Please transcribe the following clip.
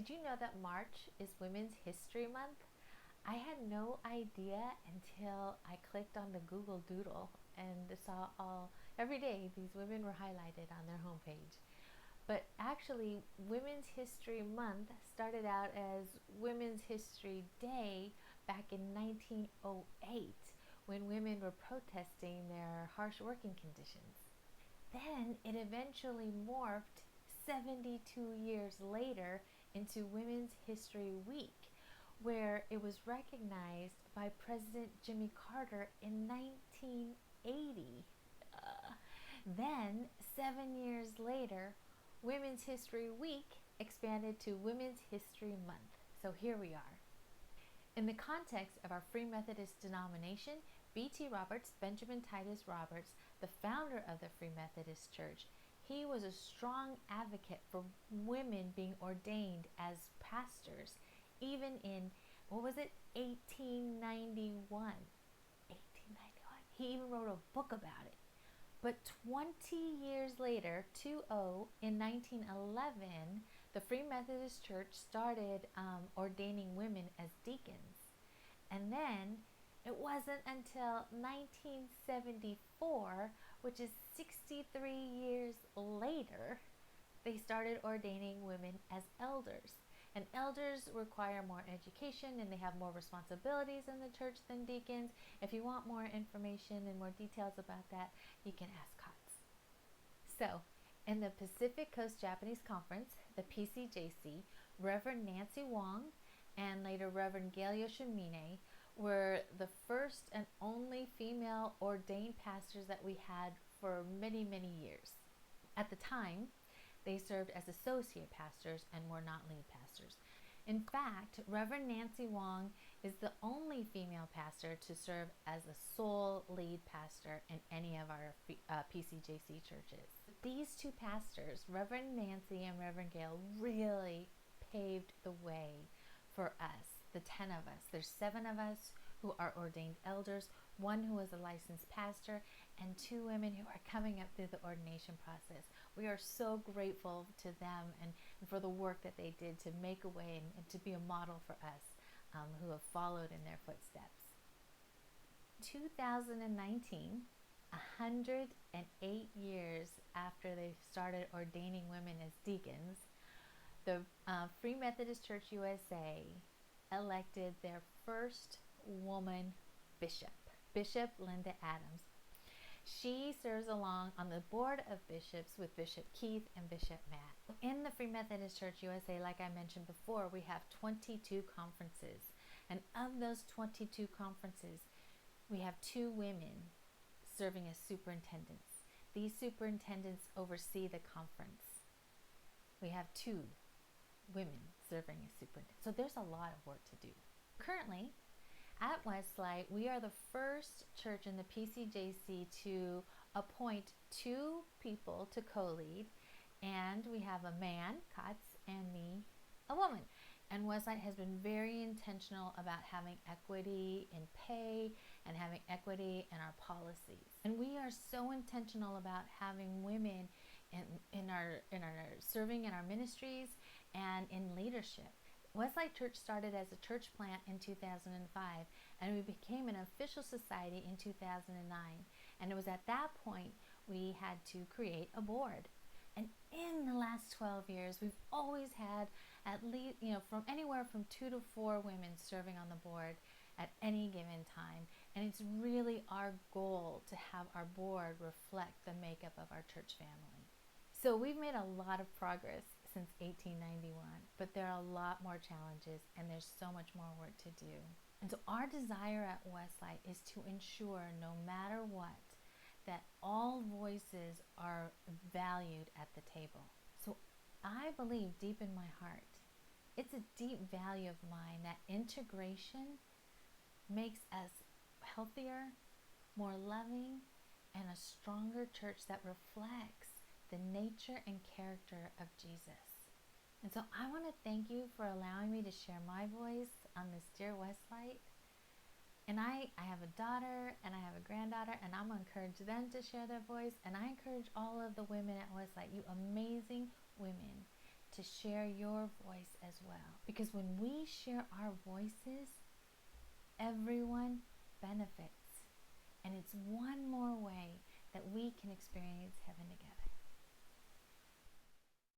Did you know that March is Women's History Month? I had no idea until I clicked on the Google Doodle and saw every day these women were highlighted on their homepage. But actually, Women's History Month started out as Women's History Day back in 1908 when women were protesting their harsh working conditions. Then it eventually morphed 72 years later into Women's History Week, where it was recognized by President Jimmy Carter in 1980. Then, 7 years later, Women's History Week expanded to Women's History Month. So here we are. In the context of our Free Methodist denomination, B.T. Roberts, Benjamin Titus Roberts, the founder of the Free Methodist Church, he was a strong advocate for women being ordained as pastors, even in, 1891. 1891. He even wrote a book about it. But 20 years later, in 1911, the Free Methodist Church started ordaining women as deacons. And then it wasn't until 1974, which is 63 years later, they started ordaining women as elders. And elders require more education and they have more responsibilities in the church than deacons. If you want more information and more details about that, you can ask Kotz. So, in the Pacific Coast Japanese Conference, the PCJC, Reverend Nancy Wong and later Reverend Gail Yoshimine were the first and only female ordained pastors that we had for many, many years. At the time, they served as associate pastors and were not lead pastors. In fact, Reverend Nancy Wong is the only female pastor to serve as a sole lead pastor in any of our PCJC churches. These two pastors, Reverend Nancy and Reverend Gail, really paved the way for us, the 10 of us. There's 7 of us who are ordained elders, 1 who is a licensed pastor, and 2 women who are coming up through the ordination process. We are so grateful to them and for the work that they did to make a way and to be a model for us who have followed in their footsteps. 2019, 108 years after they started ordaining women as deacons, the Free Methodist Church USA elected their first woman bishop, Bishop Linda Adams. She serves along on the board of bishops with Bishop Keith and Bishop Matt. In the Free Methodist Church USA, like I mentioned before, we have 22 conferences. And of those 22 conferences, we have 2 women serving as superintendents. These superintendents oversee the conference. We have 2 women serving as superintendents. So there's a lot of work to do. Currently, at Westlight, we are the first church in the PCJC to appoint 2 people to co-lead, and we have a man, Kotz, and me, a woman. And Westlight has been very intentional about having equity in pay and having equity in our policies. And we are so intentional about having women in our serving in our ministries and in leadership. Westlight Church started as a church plant in 2005, and we became an official society in 2009. And it was at that point we had to create a board. And in the last 12 years, we've always had at least, from anywhere from 2 to 4 women serving on the board at any given time. And it's really our goal to have our board reflect the makeup of our church family. So we've made a lot of progress since 1891, but there are a lot more challenges and there's so much more work to do. And so our desire at Westlight is to ensure, no matter what, that all voices are valued at the table. So I believe deep in my heart, it's a deep value of mine that integration makes us healthier, more loving, and a stronger church that reflects the nature and character of Jesus. And so I want to thank you for allowing me to share my voice on this dear Westlight. And I have a daughter and I have a granddaughter, and I'm going to encourage them to share their voice. And I encourage all of the women at Westlight, you amazing women, to to share your voice as well. Because when we share our voices, everyone benefits. And it's one more way that we can experience heaven together.